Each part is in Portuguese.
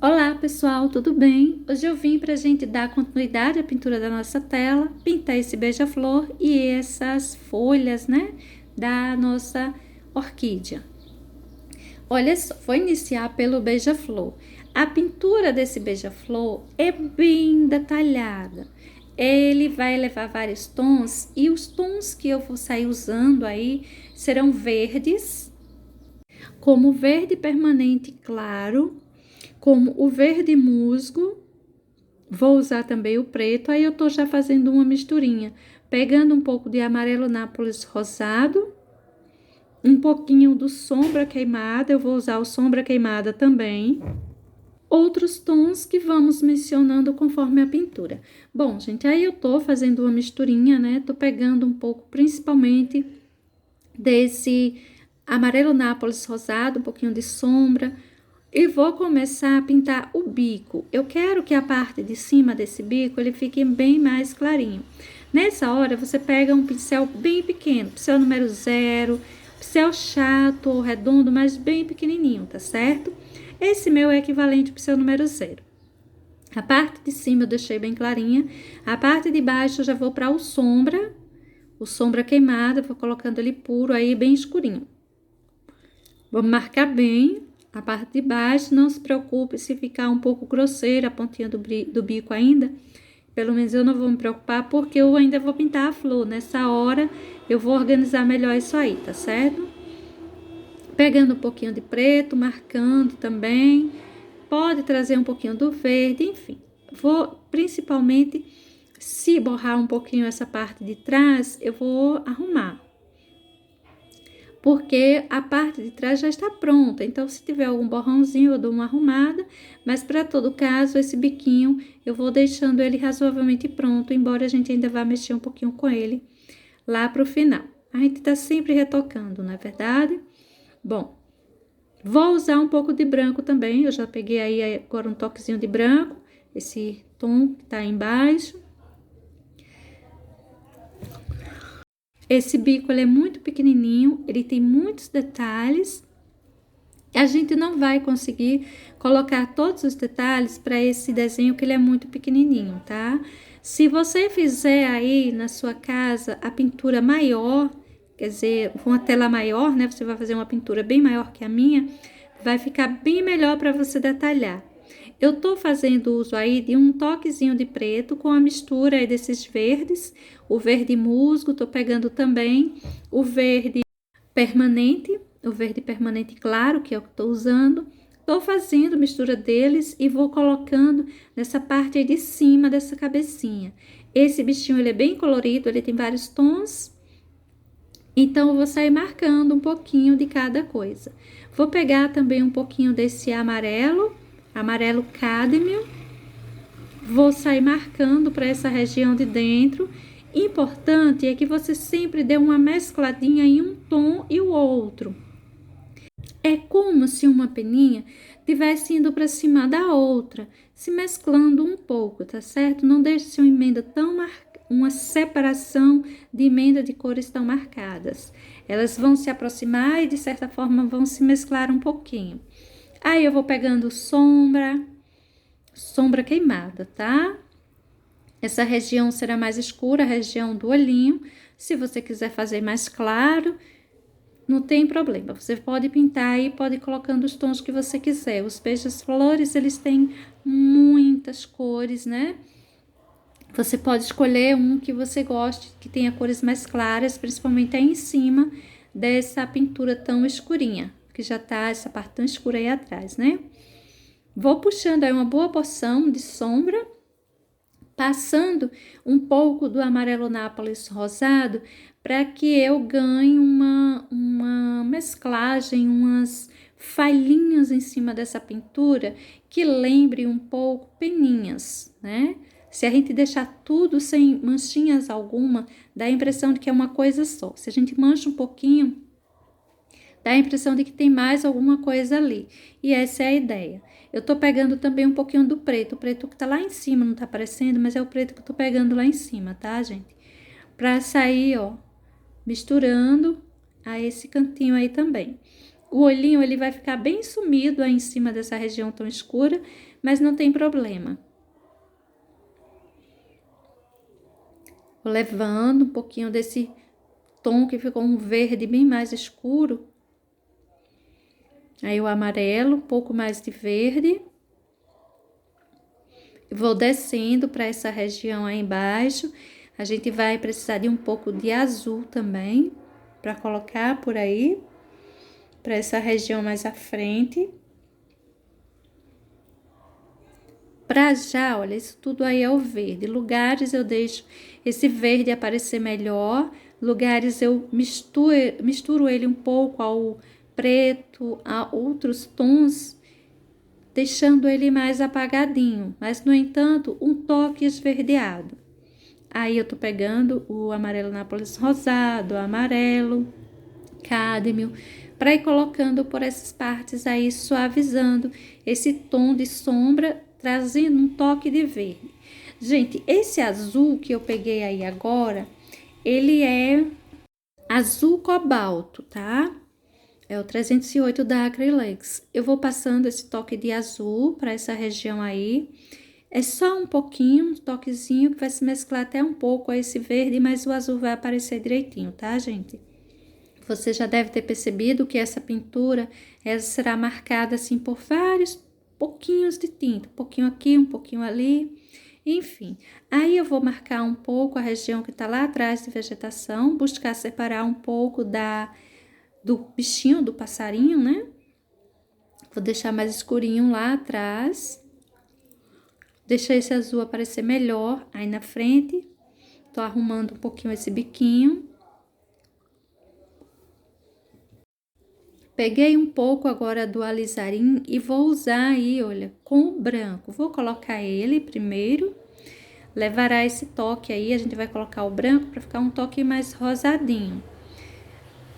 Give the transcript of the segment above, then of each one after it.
Olá pessoal, tudo bem? Hoje eu vim para a gente dar continuidade à pintura da nossa tela, pintar esse beija-flor e essas folhas, né, da nossa orquídea. Olha só, vou iniciar pelo beija-flor. A pintura desse beija-flor é bem detalhada. Ele vai levar vários tons e os tons que eu vou sair usando aí serão verdes, como verde permanente claro, como o verde musgo. Vou usar também o preto, aí eu tô já fazendo uma misturinha, pegando um pouco de amarelo Nápoles rosado, um pouquinho do sombra queimada, eu vou usar o sombra queimada também. Outros tons que vamos mencionando conforme a pintura. Bom, gente, aí eu tô fazendo uma misturinha, né? Tô pegando um pouco, principalmente, desse amarelo Nápoles rosado, um pouquinho de sombra, e vou começar a pintar o bico. Eu quero que a parte de cima desse bico ele fique bem mais clarinho. Nessa hora, você pega um pincel bem pequeno, pincel número 0, pincel chato ou redondo, mas bem pequenininho, tá certo? Esse meu é equivalente ao pincel número 0. A parte de cima eu deixei bem clarinha, a parte de baixo eu já vou para o sombra queimada, vou colocando ele puro aí, bem escurinho. Vamos marcar bem a parte de baixo, não se preocupe se ficar um pouco grosseira a pontinha do bico ainda. Pelo menos eu não vou me preocupar porque eu ainda vou pintar a flor. Nessa hora eu vou organizar melhor isso aí, tá certo? Pegando um pouquinho de preto, marcando também. Pode trazer um pouquinho do verde, enfim. Vou principalmente, se borrar um pouquinho essa parte de trás, eu vou arrumar, porque a parte de trás já está pronta. Então, se tiver algum borrãozinho, eu dou uma arrumada, mas para todo caso, esse biquinho eu vou deixando ele razoavelmente pronto, embora a gente ainda vá mexer um pouquinho com ele lá pro final. A gente tá sempre retocando, não é verdade? Bom, vou usar um pouco de branco também, eu já peguei aí agora um toquezinho de branco, esse tom que tá aí embaixo. Esse bico ele é muito pequenininho, ele tem muitos detalhes. A gente não vai conseguir colocar todos os detalhes para esse desenho que ele é muito pequenininho, tá? Se você fizer aí na sua casa a pintura maior, quer dizer, uma tela maior, né? Você vai fazer uma pintura bem maior que a minha, vai ficar bem melhor para você detalhar. Eu tô fazendo uso aí de um toquezinho de preto com a mistura aí desses verdes, o verde musgo, tô pegando também o verde permanente, o verde permanente claro, que é o que estou usando. Estou fazendo mistura deles e vou colocando nessa parte aí de cima dessa cabecinha. Esse bichinho ele é bem colorido, ele tem vários tons, então eu vou sair marcando um pouquinho de cada coisa. Vou pegar também um pouquinho desse amarelo, amarelo cádmio, vou sair marcando para essa região de dentro. Importante é que você sempre dê uma mescladinha em um tom e o outro. É como se uma peninha tivesse indo para cima da outra, se mesclando um pouco, tá certo? Não deixe uma emenda tão uma separação de emenda de cores tão marcadas. Elas vão se aproximar e de certa forma vão se mesclar um pouquinho. Aí eu vou pegando sombra queimada, tá? Essa região será mais escura, a região do olhinho. Se você quiser fazer mais claro, não tem problema, você pode pintar e pode ir colocando os tons que você quiser. Os beija-flores, eles têm muitas cores, né? Você pode escolher um que você goste, que tenha cores mais claras, principalmente aí em cima dessa pintura tão escurinha, que já tá essa parte tão escura aí atrás, né? Vou puxando aí uma boa porção de sombra, passando um pouco do amarelo Nápoles rosado para que eu ganhe uma mesclagem, umas falhinhas em cima dessa pintura que lembre um pouco peninhas, né? Se a gente deixar tudo sem manchinhas alguma, dá a impressão de que é uma coisa só. Se a gente mancha um pouquinho, dá a impressão de que tem mais alguma coisa ali. E essa é a ideia. Eu tô pegando também um pouquinho do preto. O preto que tá lá em cima, não tá aparecendo, mas é o preto que eu tô pegando lá em cima, tá, gente? Pra sair, ó, misturando a esse cantinho aí também. O olhinho ele vai ficar bem sumido aí em cima dessa região tão escura, mas não tem problema. Vou levando um pouquinho desse tom que ficou um verde bem mais escuro. Aí o amarelo, um pouco mais de verde. Vou descendo para essa região aí embaixo. A gente vai precisar de um pouco de azul também, para colocar por aí, para essa região mais à frente. Para já, olha, isso tudo aí é o verde. Lugares eu deixo esse verde aparecer melhor. Lugares eu misturo ele um pouco ao preto, a outros tons, deixando ele mais apagadinho. Mas, no entanto, um toque esverdeado. Aí eu tô pegando o amarelo Nápoles rosado, amarelo, cádmio, para ir colocando por essas partes aí, suavizando esse tom de sombra, trazendo um toque de verde. Gente, esse azul que eu peguei aí agora, ele é azul cobalto, tá? É o 308 da Acrylex. Eu vou passando esse toque de azul para essa região aí. É só um pouquinho, um toquezinho, que vai se mesclar até um pouco a esse verde, mas o azul vai aparecer direitinho, tá, gente? Você já deve ter percebido que essa pintura, ela será marcada assim por vários pouquinhos de tinta. Um pouquinho aqui, um pouquinho ali, enfim. Aí eu vou marcar um pouco a região que tá lá atrás de vegetação, buscar separar um pouco do bichinho, do passarinho, né? Vou deixar mais escurinho lá atrás. Deixa esse azul aparecer melhor aí na frente. Tô arrumando um pouquinho esse biquinho. Peguei um pouco agora do alizarim e vou usar aí, olha, com o branco. Vou colocar ele primeiro. Levará esse toque aí, a gente vai colocar o branco para ficar um toque mais rosadinho.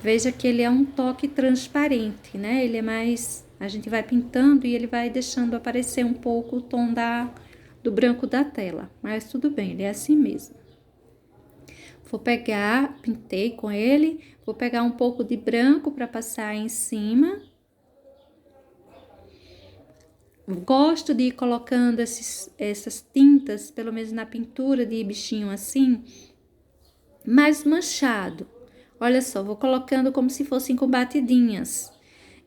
Veja que ele é um toque transparente, né? Ele é mais... A gente vai pintando e ele vai deixando aparecer um pouco o tom do branco da tela. Mas tudo bem, ele é assim mesmo. Vou pegar, pintei com ele, vou pegar um pouco de branco para passar em cima. Gosto de ir colocando essas tintas, pelo menos na pintura de bichinho assim, mais manchado. Olha só, vou colocando como se fossem com batidinhas.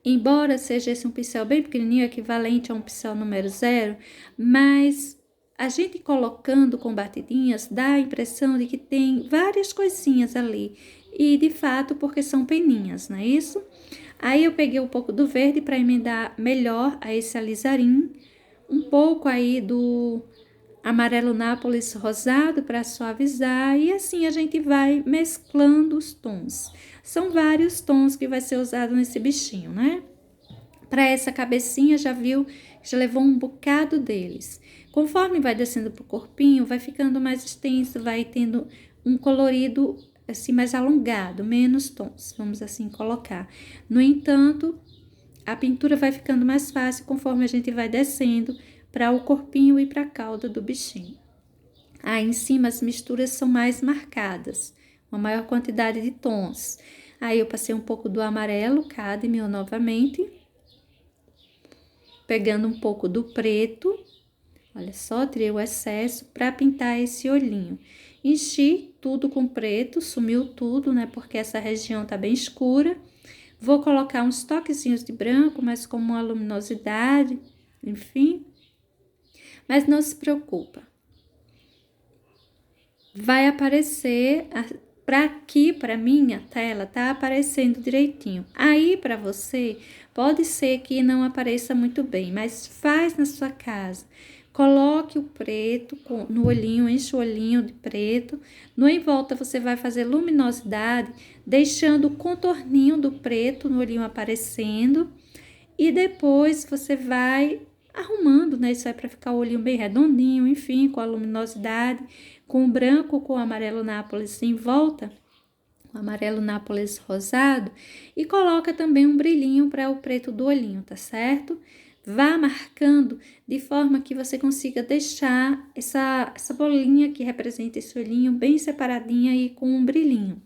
Embora seja esse um pincel bem pequenininho, equivalente a um pincel número 0, mas a gente colocando com batidinhas dá a impressão de que tem várias coisinhas ali. E de fato, porque são peninhas, não é isso? Aí eu peguei um pouco do verde para emendar melhor a esse alizarim, um pouco aí do amarelo Nápoles rosado para suavizar, e assim a gente vai mesclando os tons. São vários tons que vai ser usado nesse bichinho, né? Para essa cabecinha, já viu, já levou um bocado deles. Conforme vai descendo pro corpinho, vai ficando mais extenso, vai tendo um colorido assim mais alongado, menos tons, vamos assim colocar. No entanto, a pintura vai ficando mais fácil conforme a gente vai descendo para o corpinho e para a cauda do bichinho. Aí em cima as misturas são mais marcadas, uma maior quantidade de tons. Aí eu passei um pouco do amarelo, cádmio novamente, pegando um pouco do preto. Olha só, tirei o excesso para pintar esse olhinho. Enchi tudo com preto, sumiu tudo, né? Porque essa região tá bem escura. Vou colocar uns toquezinhos de branco, mas com uma luminosidade, enfim. Mas não se preocupa. Vai aparecer, para aqui, para minha tela, tá aparecendo direitinho. Aí, para você, pode ser que não apareça muito bem, mas faz na sua casa. Coloque o preto no olhinho, enche o olhinho de preto. No em volta, você vai fazer luminosidade, deixando o contorninho do preto no olhinho aparecendo. E depois, você vai arrumando, né? Isso é para ficar o olhinho bem redondinho, enfim, com a luminosidade, com o branco, com o amarelo Nápoles em volta, o amarelo Nápoles rosado, e coloca também um brilhinho para o preto do olhinho, tá certo? Vá marcando de forma que você consiga deixar essa bolinha que representa esse olhinho bem separadinha e com um brilhinho.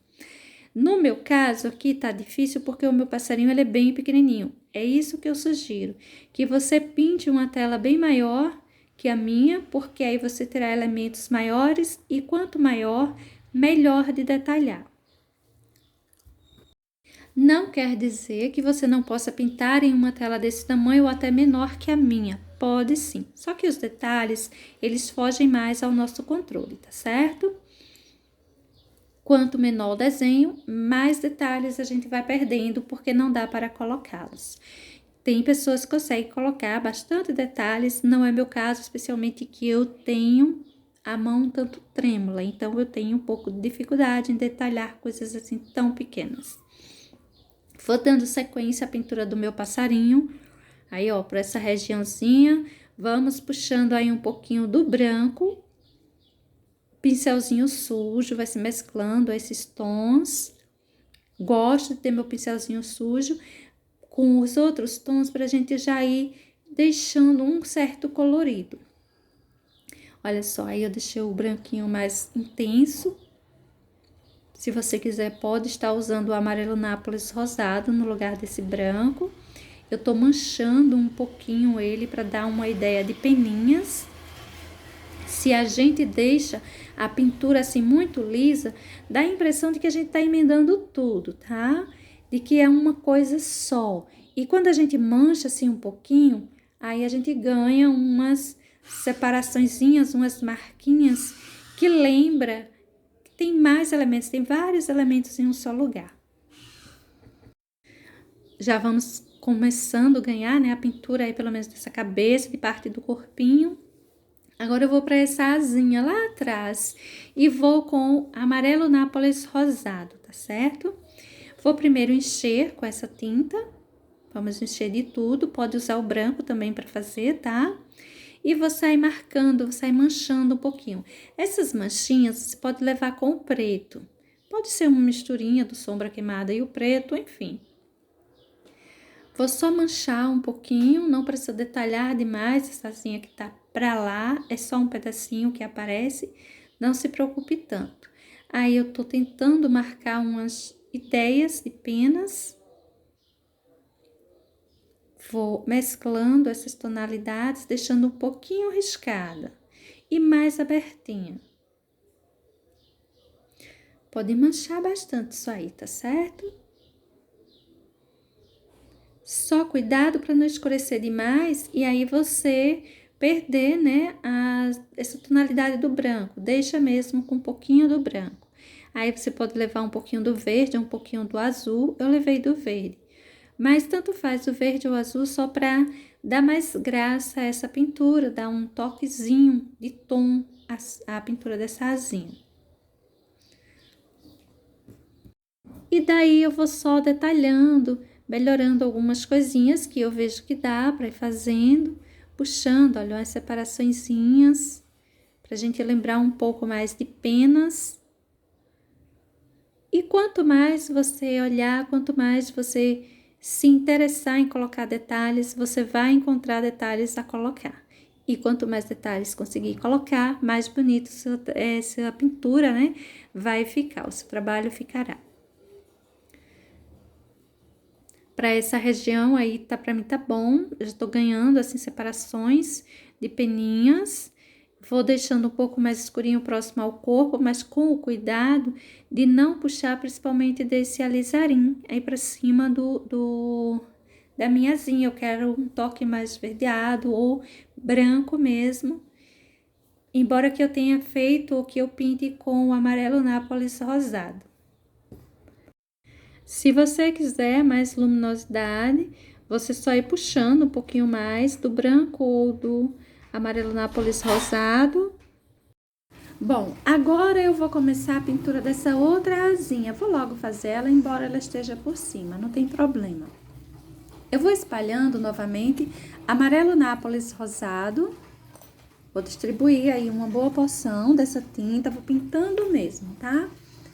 No meu caso aqui tá difícil porque o meu passarinho ele é bem pequenininho. É isso que eu sugiro, que você pinte uma tela bem maior que a minha, porque aí você terá elementos maiores e quanto maior, melhor de detalhar. Não quer dizer que você não possa pintar em uma tela desse tamanho ou até menor que a minha. Pode sim. Só que os detalhes, eles fogem mais ao nosso controle, tá certo? Quanto menor o desenho, mais detalhes a gente vai perdendo porque não dá para colocá-los. Tem pessoas que conseguem colocar bastante detalhes, não é meu caso, especialmente que eu tenho a mão um tanto trêmula, então eu tenho um pouco de dificuldade em detalhar coisas assim tão pequenas. Vou dando sequência à pintura do meu passarinho. Aí, ó, por essa regiãozinha, vamos puxando aí um pouquinho do branco. Pincelzinho sujo, vai se mesclando esses tons. Gosto de ter meu pincelzinho sujo com os outros tons pra gente já ir deixando um certo colorido. Olha só, aí eu deixei o branquinho mais intenso. Se você quiser, pode estar usando o amarelo Nápoles rosado no lugar desse branco. Eu tô manchando um pouquinho ele para dar uma ideia de peninhas. Se a gente deixa a pintura assim muito lisa, dá a impressão de que a gente tá emendando tudo, tá? De que é uma coisa só. E quando a gente mancha assim um pouquinho, aí a gente ganha umas separaçõezinhas, umas marquinhas que lembra que tem mais elementos, tem vários elementos em um só lugar. Já vamos começando a ganhar, né, a pintura aí pelo menos dessa cabeça, de parte do corpinho. Agora eu vou para essa asinha lá atrás e vou com amarelo Nápoles rosado, tá certo? Vou primeiro encher com essa tinta. Vamos encher de tudo, pode usar o branco também para fazer, tá? E vou sair marcando, vou sair manchando um pouquinho. Essas manchinhas você pode levar com o preto. Pode ser uma misturinha do sombra queimada e o preto, enfim. Vou só manchar um pouquinho, não precisa detalhar demais essa asinha que tá pra lá, é só um pedacinho que aparece, não se preocupe tanto. Aí eu tô tentando marcar umas ideias de penas. Vou mesclando essas tonalidades, deixando um pouquinho riscada e mais abertinha. Pode manchar bastante isso aí, tá certo? Só cuidado para não escurecer demais e aí você perder, né, essa tonalidade do branco. Deixa mesmo com um pouquinho do branco. Aí você pode levar um pouquinho do verde, um pouquinho do azul. Eu levei do verde. Mas tanto faz o verde ou o azul só para dar mais graça a essa pintura, dar um toquezinho de tom à pintura dessa asinha. E daí eu vou só detalhando, melhorando algumas coisinhas que eu vejo que dá para ir fazendo, puxando, olha, as separaçõezinhas, para a gente lembrar um pouco mais de penas. E quanto mais você olhar, quanto mais você se interessar em colocar detalhes, você vai encontrar detalhes a colocar. E quanto mais detalhes conseguir colocar, mais bonito essa pintura, né, vai ficar, o seu trabalho ficará. Para essa região aí, tá, para mim tá bom. Eu já tô ganhando, assim, separações de peninhas. Vou deixando um pouco mais escurinho próximo ao corpo, mas com o cuidado de não puxar principalmente desse alizarim aí para cima da minha asinha. Eu quero um toque mais esverdeado ou branco mesmo. Embora que eu tenha feito o que eu pinte com o amarelo Nápoles rosado. Se você quiser mais luminosidade, você só ir puxando um pouquinho mais do branco ou do amarelo Nápoles rosado. Bom, agora eu vou começar a pintura dessa outra asinha. Vou logo fazer ela, embora ela esteja por cima, não tem problema. Eu vou espalhando novamente amarelo Nápoles rosado. Vou distribuir aí uma boa porção dessa tinta, vou pintando mesmo, tá?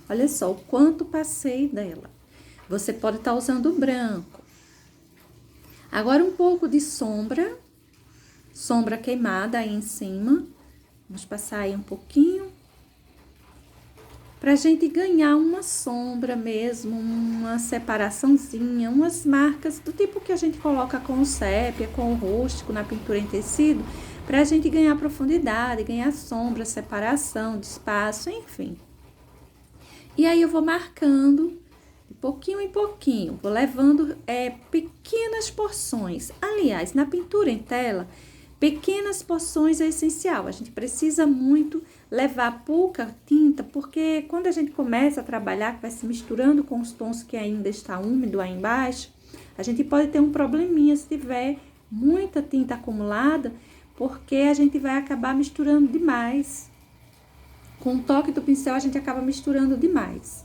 Olha só o quanto passei dela. Você pode estar usando branco. Agora, um pouco de sombra queimada aí em cima. Vamos passar aí um pouquinho. para a gente ganhar uma sombra mesmo, uma separaçãozinha, umas marcas do tipo que a gente coloca com o sépia, com o rústico na pintura em tecido, para a gente ganhar profundidade, ganhar sombra, separação de espaço, enfim. E aí eu vou marcando de pouquinho em pouquinho, vou levando pequenas porções. Aliás, na pintura em tela, pequenas porções é essencial. A gente precisa muito levar pouca tinta, porque quando a gente começa a trabalhar, que vai se misturando com os tons que ainda está úmido aí embaixo, a gente pode ter um probleminha se tiver muita tinta acumulada, porque a gente vai acabar misturando demais. Com o toque do pincel, a gente acaba misturando demais.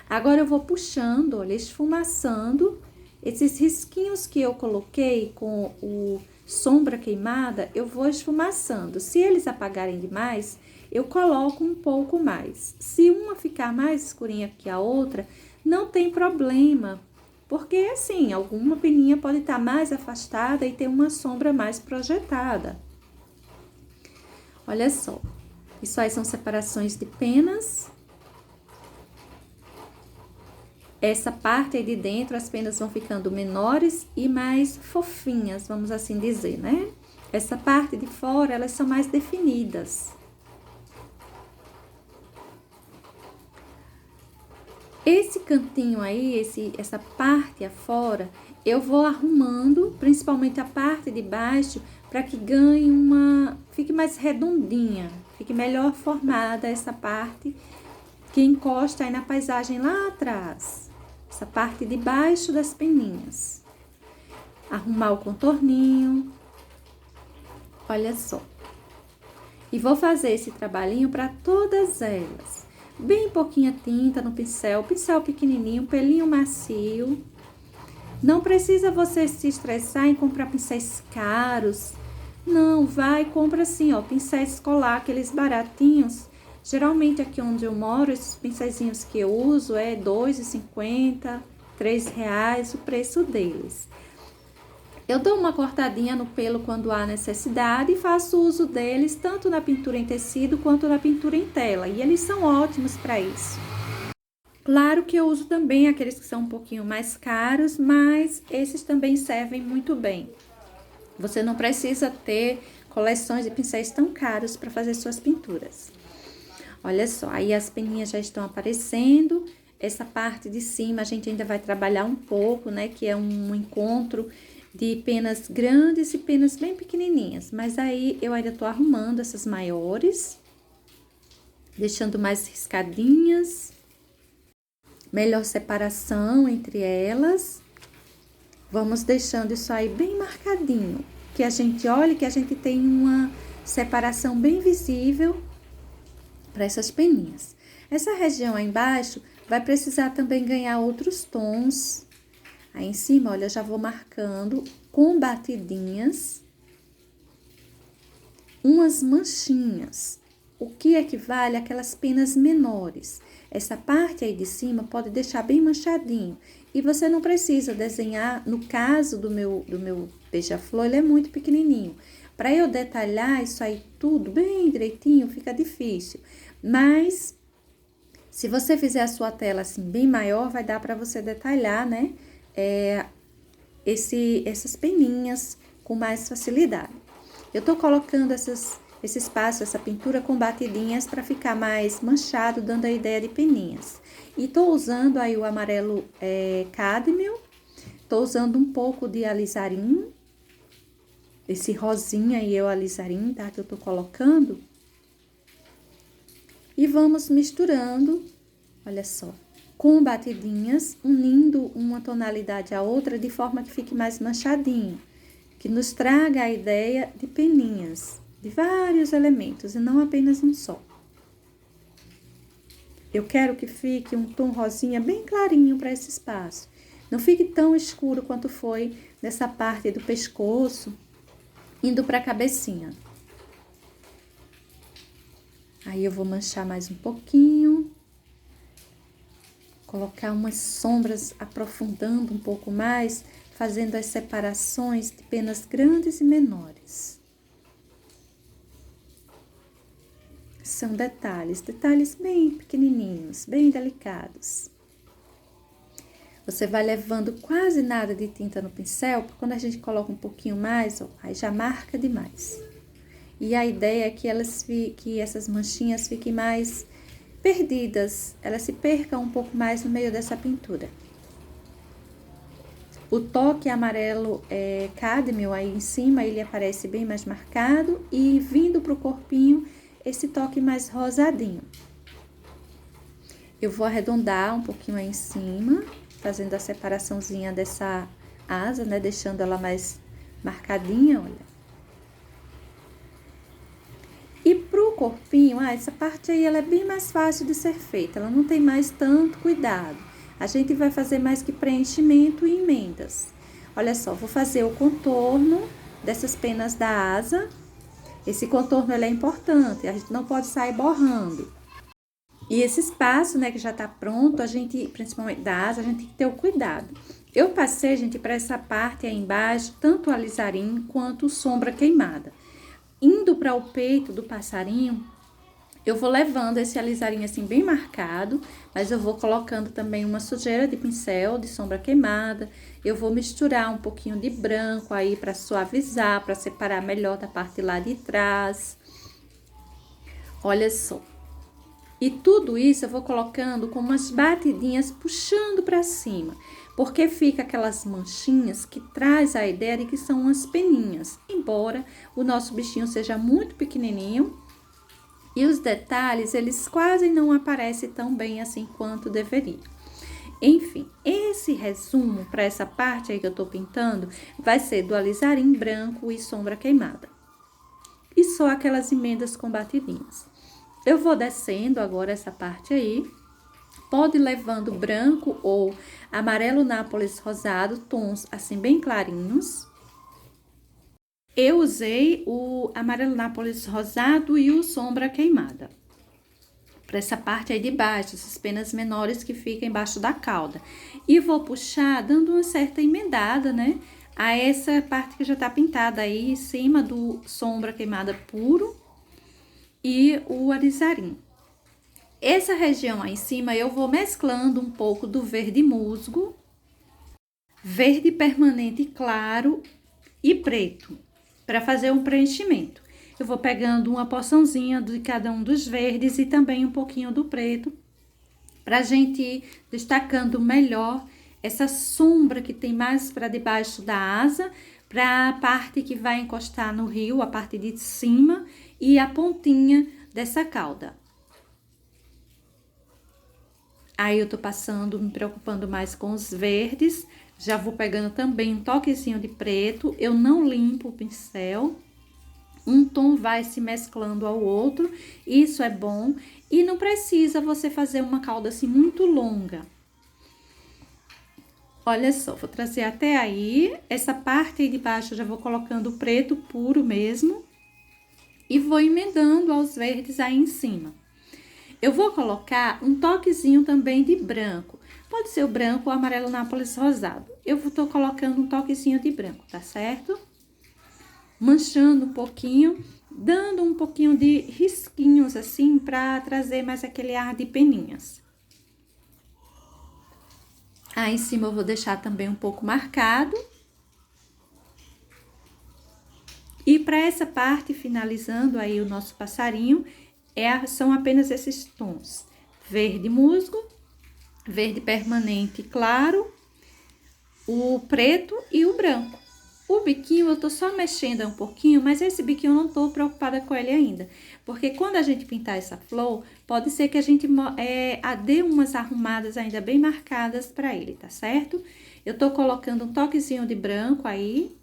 Agora, eu vou puxando, olha, esfumaçando esses risquinhos que eu coloquei com o sombra queimada, eu vou esfumaçando. Se eles apagarem demais, eu coloco um pouco mais. Se uma ficar mais escurinha que a outra, não tem problema, porque assim, alguma peninha pode estar mais afastada e ter uma sombra mais projetada. Olha só, isso aí são separações de penas. Essa parte aí de dentro, as penas vão ficando menores e mais fofinhas, vamos assim dizer, né? Essa parte de fora, elas são mais definidas. Esse cantinho aí, essa parte afora, eu vou arrumando, principalmente a parte de baixo, para que ganhe fique mais redondinha, fique melhor formada essa parte que encosta aí na paisagem lá atrás. Essa parte de baixo das peninhas. Arrumar o contorninho. Olha só. E vou fazer esse trabalhinho para todas elas. Bem pouquinha tinta no pincel pequenininho, pelinho macio. Não precisa você se estressar em comprar pincéis caros. Não, compra assim, ó, pincéis escolar, aqueles baratinhos. Geralmente aqui onde eu moro, esses pincéisinhos que eu uso é R$ 2,50, R$ 3,00 o preço deles. Eu dou uma cortadinha no pelo quando há necessidade e faço uso deles tanto na pintura em tecido quanto na pintura em tela. E eles são ótimos para isso. Claro que eu uso também aqueles que são um pouquinho mais caros, mas esses também servem muito bem. Você não precisa ter coleções de pincéis tão caros para fazer suas pinturas. Olha só, aí as peninhas já estão aparecendo. Essa parte de cima a gente ainda vai trabalhar um pouco, né? Que é um encontro de penas grandes e penas bem pequenininhas. Mas aí eu ainda tô arrumando essas maiores, deixando mais riscadinhas, melhor separação entre elas. Vamos deixando isso aí bem marcadinho, que a gente olhe que a gente tem uma separação bem visível para essas peninhas. Essa região aí embaixo vai precisar também ganhar outros tons. Aí em cima, olha, eu já vou marcando com batidinhas umas manchinhas, o que equivale àquelas penas menores. Essa parte aí de cima pode deixar bem manchadinho. E você não precisa desenhar, no caso do meu beija-flor, ele é muito pequenininho. Para eu detalhar isso aí tudo bem direitinho, fica difícil. Mas, se você fizer a sua tela assim bem maior, vai dar para você detalhar, né? Essas peninhas com mais facilidade. Eu tô colocando esse espaço, essa pintura com batidinhas para ficar mais manchado, dando a ideia de peninhas. E tô usando aí o amarelo cádmio, tô usando um pouco de alizarim, esse rosinha aí é o alizarim, tá? Que eu tô colocando. E vamos misturando, olha só, com batidinhas, unindo uma tonalidade à outra de forma que fique mais manchadinho, que nos traga a ideia de peninhas, de vários elementos e não apenas um só. Eu quero que fique um tom rosinha bem clarinho para esse espaço. Não fique tão escuro quanto foi nessa parte do pescoço, indo para a cabecinha. Aí eu vou manchar mais um pouquinho. Colocar umas sombras aprofundando um pouco mais, fazendo as separações de penas grandes e menores. São detalhes bem pequenininhos, bem delicados. Você vai levando quase nada de tinta no pincel, porque quando a gente coloca um pouquinho mais, ó, aí já marca demais. E a ideia é que essas manchinhas fiquem mais perdidas, elas se percam um pouco mais no meio dessa pintura. O toque amarelo cádmio aí em cima, ele aparece bem mais marcado e vindo para o corpinho, esse toque mais rosadinho. Eu vou arredondar um pouquinho aí em cima, fazendo a separaçãozinha dessa asa, né? Deixando ela mais marcadinha, olha. E pro corpinho, essa parte aí, ela é bem mais fácil de ser feita, ela não tem mais tanto cuidado. A gente vai fazer mais que preenchimento e emendas. Olha só, vou fazer o contorno dessas penas da asa. Esse contorno, ele é importante, a gente não pode sair borrando. E esse espaço, né, que já tá pronto, a gente, principalmente da asa, a gente tem que ter o cuidado. Eu passei, gente, para essa parte aí embaixo, tanto o alizarim quanto sombra queimada. Indo para o peito do passarinho, eu vou levando esse alizarinho assim bem marcado, mas eu vou colocando também uma sujeira de pincel de sombra queimada. Eu vou misturar um pouquinho de branco aí para suavizar, para separar melhor da parte lá de trás. Olha só. E tudo isso eu vou colocando com umas batidinhas puxando para cima, porque fica aquelas manchinhas que traz a ideia de que são umas peninhas, embora o nosso bichinho seja muito pequenininho e os detalhes, eles quase não aparecem tão bem assim quanto deveria. Enfim, esse resumo para essa parte aí que eu tô pintando vai ser do alizarim branco e sombra queimada. E só aquelas emendas com batidinhas. Eu vou descendo agora essa parte aí. Pode ir levando branco ou amarelo nápoles rosado, tons assim bem clarinhos. Eu usei o amarelo nápoles rosado e o sombra queimada. Para essa parte aí de baixo, essas penas menores que ficam embaixo da cauda. E vou puxar dando uma certa emendada, né? A essa parte que já tá pintada aí em cima do sombra queimada puro e o alizarim. Essa região aí em cima eu vou mesclando um pouco do verde musgo, verde permanente claro e preto, para fazer um preenchimento. Eu vou pegando uma porçãozinha de cada um dos verdes e também um pouquinho do preto, para a gente ir destacando melhor essa sombra que tem mais para debaixo da asa, para a parte que vai encostar no rio, a parte de cima e a pontinha dessa cauda. Aí eu tô passando, me preocupando mais com os verdes, já vou pegando também um toquezinho de preto, eu não limpo o pincel, um tom vai se mesclando ao outro, isso é bom, e não precisa você fazer uma cauda assim muito longa. Olha só, vou trazer até aí, essa parte aí de baixo eu já vou colocando o preto puro mesmo, e vou emendando aos verdes aí em cima. Eu vou colocar um toquezinho também de branco. Pode ser o branco ou amarelo nápoles rosado. Eu tô colocando um toquezinho de branco, tá certo? Manchando um pouquinho, dando um pouquinho de risquinhos assim, pra trazer mais aquele ar de peninhas. Aí em cima eu vou deixar também um pouco marcado. E para essa parte, finalizando aí o nosso passarinho, são apenas esses tons: verde musgo, verde permanente claro, o preto e o branco. O biquinho eu tô só mexendo um pouquinho, mas esse biquinho eu não tô preocupada com ele ainda, porque quando a gente pintar essa flor, pode ser que a gente dê umas arrumadas ainda bem marcadas para ele, tá certo? Eu tô colocando um toquezinho de branco aí.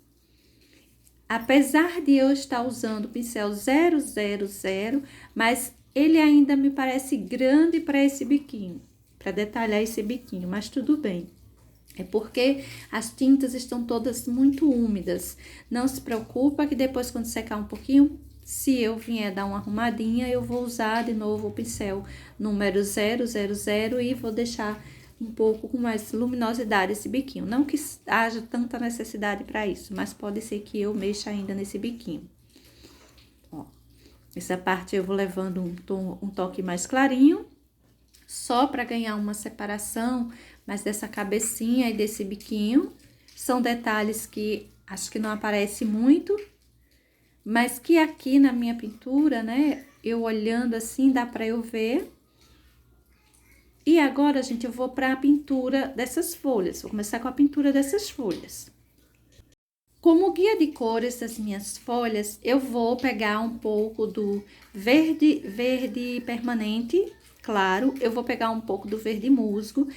Apesar de eu estar usando o pincel 000, mas ele ainda me parece grande para esse biquinho, para detalhar esse biquinho, mas tudo bem. É porque as tintas estão todas muito úmidas. Não se preocupa que depois, quando secar um pouquinho, se eu vier dar uma arrumadinha, eu vou usar de novo o pincel número 000 e vou deixar um pouco com mais luminosidade esse biquinho. Não que haja tanta necessidade para isso, mas pode ser que eu mexa ainda nesse biquinho. Ó. Essa parte eu vou levando um toque mais clarinho, só para ganhar uma separação, mas dessa cabecinha e desse biquinho. São detalhes que acho que não aparece muito, mas que aqui na minha pintura, né, eu olhando assim, dá para eu ver. E agora, gente, eu vou para a pintura dessas folhas. Vou começar com a pintura dessas folhas. Como guia de cores das minhas folhas, eu vou pegar um pouco do verde permanente, claro. Eu vou pegar um pouco do verde musgo.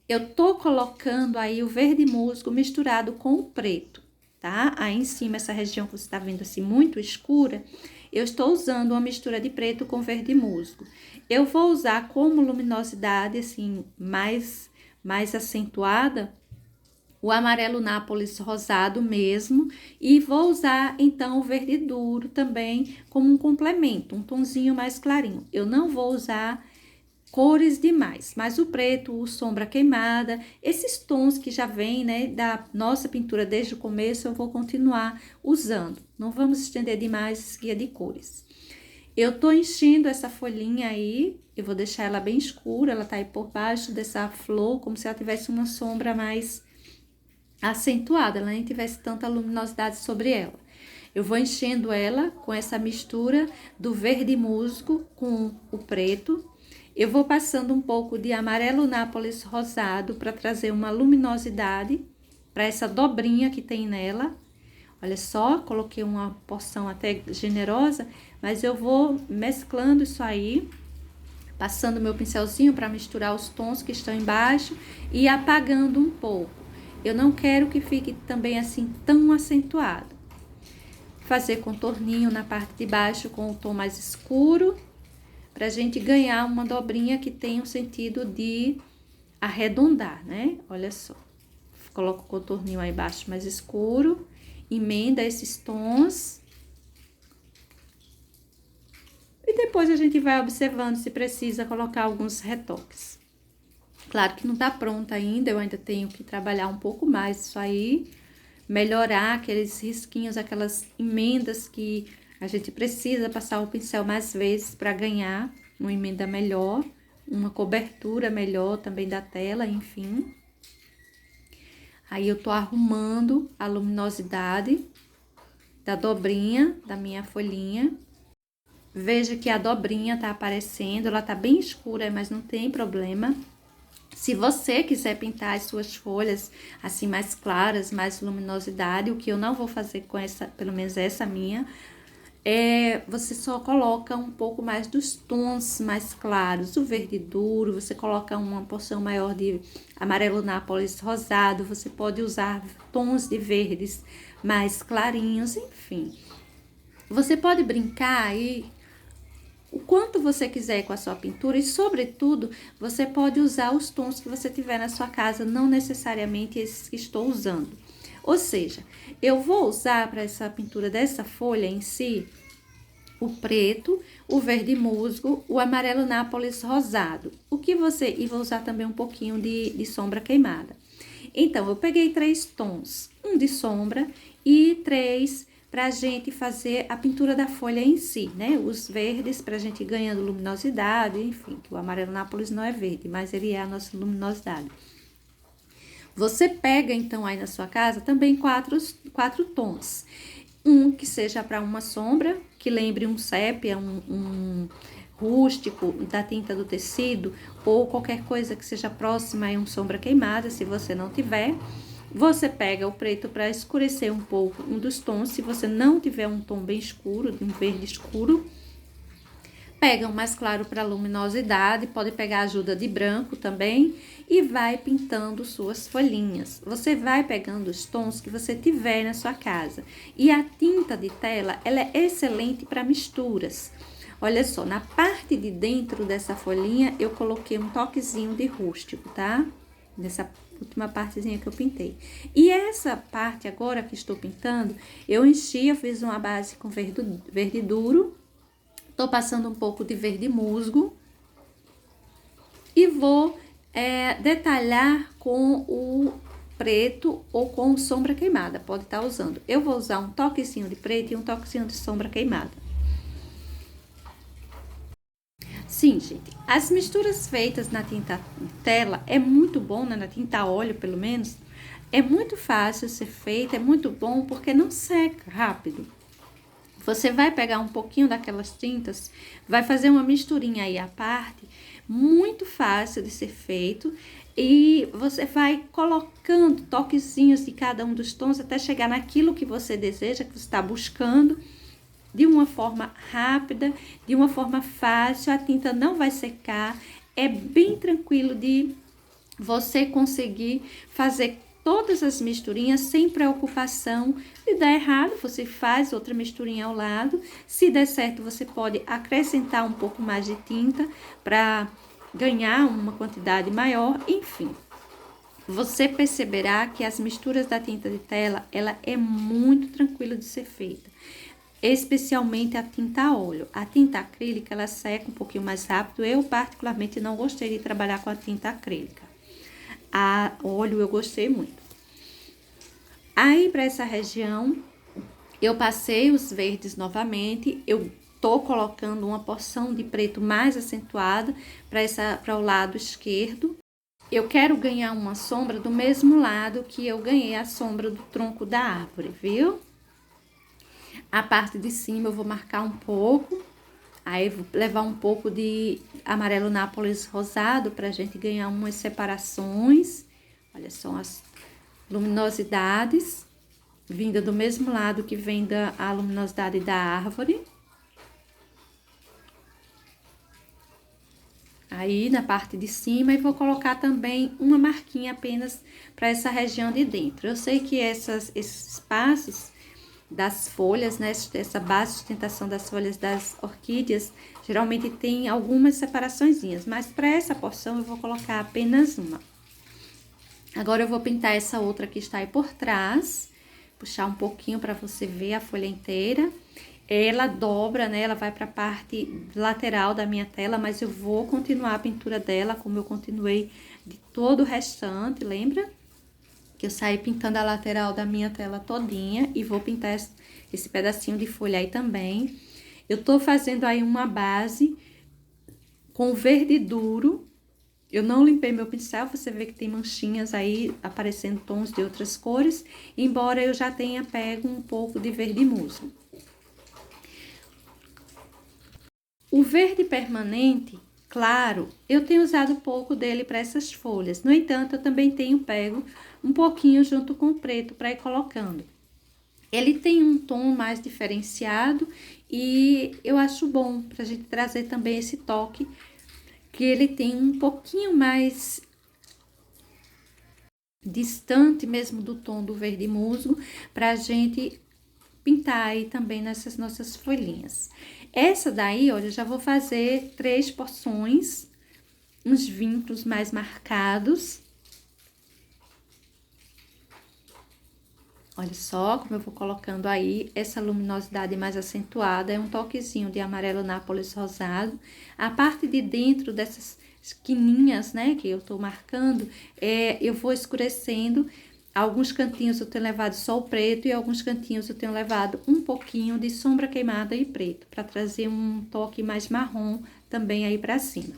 Eu tô colocando aí o verde musgo misturado com o preto, tá? Aí em cima, essa região que você tá vendo assim, muito escura, eu estou usando uma mistura de preto com verde musgo. Eu vou usar como luminosidade, assim, mais acentuada, o amarelo Nápoles rosado mesmo, e vou usar, então, o verde duro também como um complemento, um tonzinho mais clarinho. Eu não vou usar cores demais, mas o preto, o sombra queimada, esses tons que já vem, né, da nossa pintura desde o começo, eu vou continuar usando. Não vamos estender demais esse guia de cores. Eu tô enchendo essa folhinha aí, eu vou deixar ela bem escura, ela tá aí por baixo dessa flor, como se ela tivesse uma sombra mais acentuada, ela nem tivesse tanta luminosidade sobre ela. Eu vou enchendo ela com essa mistura do verde musgo com o preto. Eu vou passando um pouco de amarelo Nápoles rosado para trazer uma luminosidade para essa dobrinha que tem nela. Olha só, coloquei uma porção até generosa, mas eu vou mesclando isso aí, passando meu pincelzinho para misturar os tons que estão embaixo e apagando um pouco. Eu não quero que fique também assim tão acentuado. Fazer contorninho na parte de baixo com o tom mais escuro, pra gente ganhar uma dobrinha que tem o sentido de arredondar, né? Olha só. Coloco o contorninho aí embaixo mais escuro, emenda esses tons. E depois a gente vai observando se precisa colocar alguns retoques. Claro que não tá pronta ainda, eu ainda tenho que trabalhar um pouco mais isso aí, melhorar aqueles risquinhos, aquelas emendas que a gente precisa passar o pincel mais vezes para ganhar uma emenda melhor, uma cobertura melhor também da tela, enfim. Aí eu tô arrumando a luminosidade da dobrinha da minha folhinha. Veja que a dobrinha tá aparecendo, ela tá bem escura, mas não tem problema. Se você quiser pintar as suas folhas assim mais claras, mais luminosidade, o que eu não vou fazer com essa, pelo menos essa minha, você só coloca um pouco mais dos tons mais claros, o verde duro, você coloca uma porção maior de amarelo Nápoles rosado, você pode usar tons de verdes mais clarinhos, enfim. Você pode brincar aí o quanto você quiser com a sua pintura e, sobretudo, você pode usar os tons que você tiver na sua casa, não necessariamente esses que estou usando. Ou seja, eu vou usar para essa pintura dessa folha em si, o preto, o verde musgo, o amarelo Nápoles rosado. E vou usar também um pouquinho de sombra queimada. Então, eu peguei 3 tons, um de sombra e 3 pra gente fazer a pintura da folha em si, né? Os verdes pra gente ir ganhando luminosidade, enfim, que o amarelo Nápoles não é verde, mas ele é a nossa luminosidade. Você pega, então, aí na sua casa também quatro tons. Um que seja para uma sombra, que lembre um sépia, um rústico, da tinta do tecido, ou qualquer coisa que seja próxima a uma sombra queimada, se você não tiver. Você pega o preto para escurecer um pouco um dos tons, se você não tiver um tom bem escuro, de um verde escuro. Pega um mais claro para luminosidade, pode pegar a ajuda de branco também e vai pintando suas folhinhas. Você vai pegando os tons que você tiver na sua casa. E a tinta de tela, ela é excelente para misturas. Olha só, na parte de dentro dessa folhinha, eu coloquei um toquezinho de rústico, tá? Nessa última partezinha que eu pintei. E essa parte agora que estou pintando, eu fiz uma base com verde duro. Tô passando um pouco de verde musgo. E vou detalhar com o preto ou com sombra queimada, pode estar usando. Eu vou usar um toquezinho de preto e um toquezinho de sombra queimada. Sim, gente, as misturas feitas na tinta tela é muito bom, né? Na tinta óleo, pelo menos, é muito fácil ser feita, é muito bom porque não seca rápido. Você vai pegar um pouquinho daquelas tintas, vai fazer uma misturinha aí à parte, muito fácil de ser feito, e você vai colocando toquezinhos de cada um dos tons até chegar naquilo que você deseja, que você está buscando, de uma forma rápida, de uma forma fácil, a tinta não vai secar, é bem tranquilo de você conseguir fazer todas as misturinhas sem preocupação. Se der errado, você faz outra misturinha ao lado. Se der certo, você pode acrescentar um pouco mais de tinta para ganhar uma quantidade maior, enfim. Você perceberá que as misturas da tinta de tela, ela é muito tranquila de ser feita. Especialmente a tinta a óleo. A tinta acrílica, ela seca um pouquinho mais rápido. Eu, particularmente, não gostei de trabalhar com a tinta acrílica. A óleo eu gostei muito. Aí, para essa região, eu passei os verdes novamente. Eu tô colocando uma porção de preto mais acentuada para o lado esquerdo. Eu quero ganhar uma sombra do mesmo lado que eu ganhei a sombra do tronco da árvore, viu? A parte de cima eu vou marcar um pouco, aí vou levar um pouco de amarelo Nápoles rosado pra gente ganhar umas separações. Olha só as luminosidades, vinda do mesmo lado que vem a luminosidade da árvore. Aí na parte de cima e vou colocar também uma marquinha apenas para essa região de dentro. Eu sei que esses espaços das folhas, né, essa base de sustentação das folhas das orquídeas, geralmente tem algumas separaçõezinhas, mas para essa porção eu vou colocar apenas uma. Agora eu vou pintar essa outra que está aí por trás, puxar um pouquinho para você ver a folha inteira. Ela dobra, né, ela vai para a parte lateral da minha tela, mas eu vou continuar a pintura dela como eu continuei de todo o restante, lembra? Que eu saí pintando a lateral da minha tela todinha e vou pintar esse pedacinho de folha aí também. Eu tô fazendo aí uma base com verde duro. Eu não limpei meu pincel, você vê que tem manchinhas aí aparecendo tons de outras cores, embora eu já tenha pego um pouco de verde musgo. O verde permanente, claro, eu tenho usado pouco dele para essas folhas. No entanto, eu também tenho pego um pouquinho junto com o preto para ir colocando. Ele tem um tom mais diferenciado e eu acho bom para a gente trazer também esse toque, que ele tem um pouquinho mais distante mesmo do tom do verde musgo, para a gente pintar aí também nessas nossas folhinhas. Essa daí, olha, eu já vou fazer 3 porções, uns vínculos mais marcados. Olha só como eu vou colocando aí essa luminosidade mais acentuada, é um toquezinho de amarelo Nápoles rosado. A parte de dentro dessas esquininhas, né, que eu tô marcando, eu vou escurecendo. Alguns cantinhos eu tenho levado só o preto e alguns cantinhos eu tenho levado um pouquinho de sombra queimada e preto, para trazer um toque mais marrom também aí pra cima.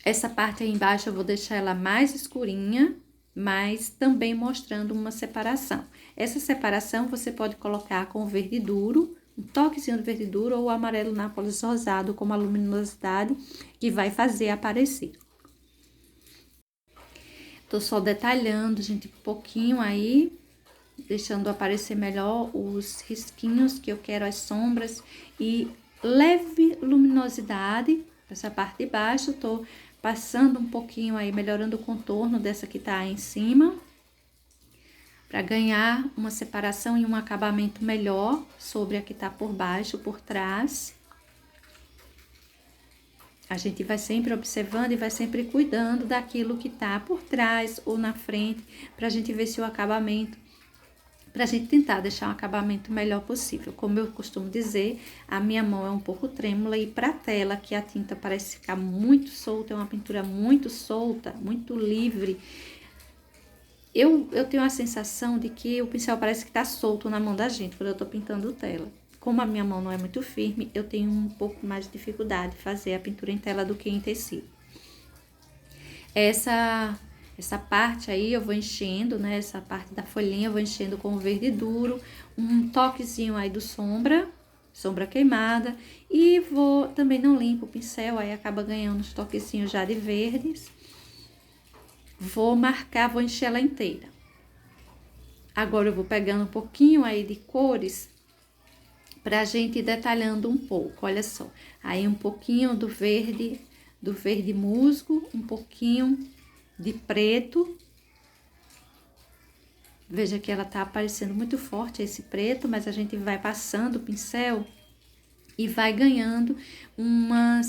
Essa parte aí embaixo eu vou deixar ela mais escurinha, mas também mostrando uma separação. Essa separação você pode colocar com verde duro, um toquezinho de verde duro ou amarelo Nápoles rosado como a luminosidade que vai fazer aparecer. Tô só detalhando, gente, um pouquinho aí, deixando aparecer melhor os risquinhos que eu quero, as sombras e leve luminosidade. Essa parte de baixo, tô passando um pouquinho aí, melhorando o contorno dessa que tá aí em cima, para ganhar uma separação e um acabamento melhor sobre a que tá por baixo, por trás. A gente vai sempre observando e vai sempre cuidando daquilo que tá por trás ou na frente, pra gente ver se o acabamento, pra gente tentar deixar um acabamento melhor possível. Como eu costumo dizer, a minha mão é um pouco trêmula e pra tela que a tinta parece ficar muito solta, é uma pintura muito solta, muito livre. Eu tenho a sensação de que o pincel parece que tá solto na mão da gente quando eu tô pintando tela. como a minha mão não é muito firme, eu tenho um pouco mais de dificuldade de fazer a pintura em tela do que em tecido. Essa parte aí eu vou enchendo, né? Essa parte da folhinha eu vou enchendo com o verde duro, um toquezinho aí do sombra queimada, e vou, também não limpo o pincel, aí acaba ganhando uns toquezinhos já de verdes. Vou marcar, vou encher ela inteira. Agora eu vou pegando um pouquinho aí de cores pra gente ir detalhando um pouco, olha só. Aí um pouquinho do verde musgo, um pouquinho de preto. Veja que ela tá aparecendo muito forte esse preto, mas a gente vai passando o pincel e vai ganhando uma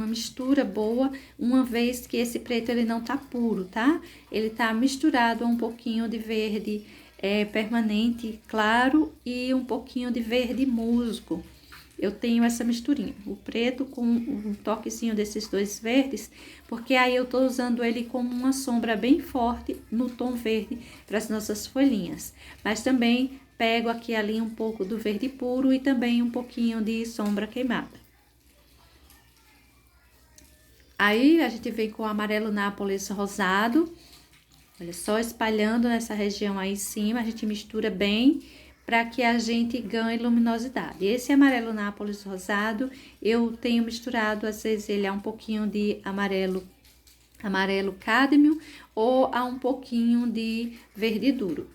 mistura boa, uma vez que esse preto ele não tá puro, tá? Ele tá misturado a um pouquinho de verde permanente claro e um pouquinho de verde musgo. Eu tenho essa misturinha, o preto com um toquezinho desses dois verdes, porque aí eu tô usando ele como uma sombra bem forte no tom verde para as nossas folhinhas. Mas também pego aqui ali um pouco do verde puro e também um pouquinho de sombra queimada. Aí a gente vem com o amarelo Nápoles rosado, olha só, espalhando nessa região aí em cima, a gente mistura bem para que a gente ganhe luminosidade. Esse amarelo Nápoles rosado, eu tenho misturado, às vezes ele é um pouquinho de amarelo cádmio ou a um pouquinho de verde duro.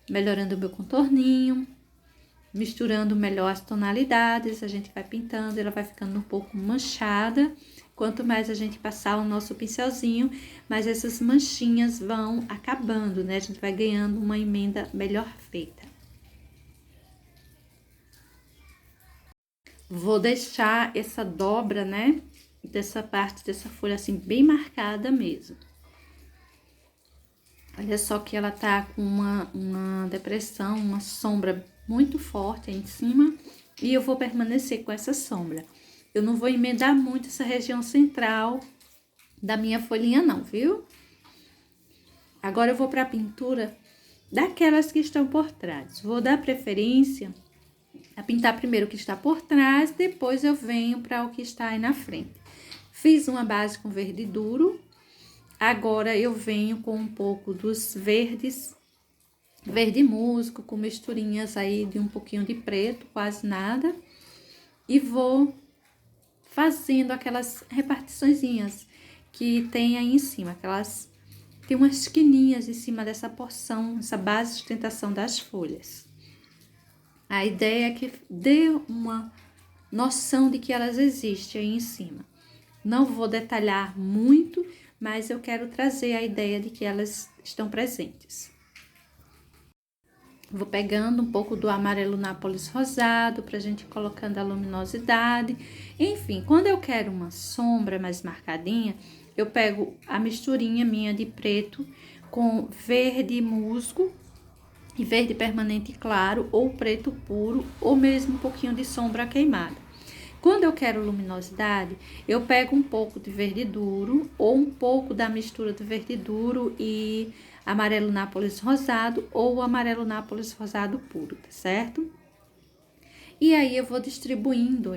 Melhorando o meu contorninho, misturando melhor as tonalidades, a gente vai pintando, ela vai ficando um pouco manchada. Quanto mais a gente passar o nosso pincelzinho, mais essas manchinhas vão acabando, né? A gente vai ganhando uma emenda melhor feita. Vou deixar essa dobra, né? Dessa parte dessa folha assim, bem marcada mesmo. Olha só que ela tá com uma depressão, uma sombra muito forte aí em cima. E eu vou permanecer com essa sombra. Eu não vou emendar muito essa região central da minha folhinha não, viu? Agora eu vou para a pintura daquelas que estão por trás. Vou dar preferência a pintar primeiro o que está por trás, depois eu venho para o que está aí na frente. Fiz uma base com verde duro, agora eu venho com um pouco dos verdes, verde musgo, com misturinhas aí de um pouquinho de preto, quase nada, e vou fazendo aquelas repartiçõezinhas que tem aí em cima, tem umas esquininhas em cima dessa porção, essa base de sustentação das folhas. A ideia é que dê uma noção de que elas existem aí em cima. Não vou detalhar muito, mas eu quero trazer a ideia de que elas estão presentes. Vou pegando um pouco do amarelo Nápoles rosado pra gente ir colocando a luminosidade. Enfim, quando eu quero uma sombra mais marcadinha, eu pego a misturinha minha de preto com verde musgo e verde permanente claro, ou preto puro, ou mesmo um pouquinho de sombra queimada. Quando eu quero luminosidade, eu pego um pouco de verde duro, ou um pouco da mistura do verde duro e amarelo Nápoles rosado, ou amarelo Nápoles rosado puro, tá certo? E aí eu vou distribuindo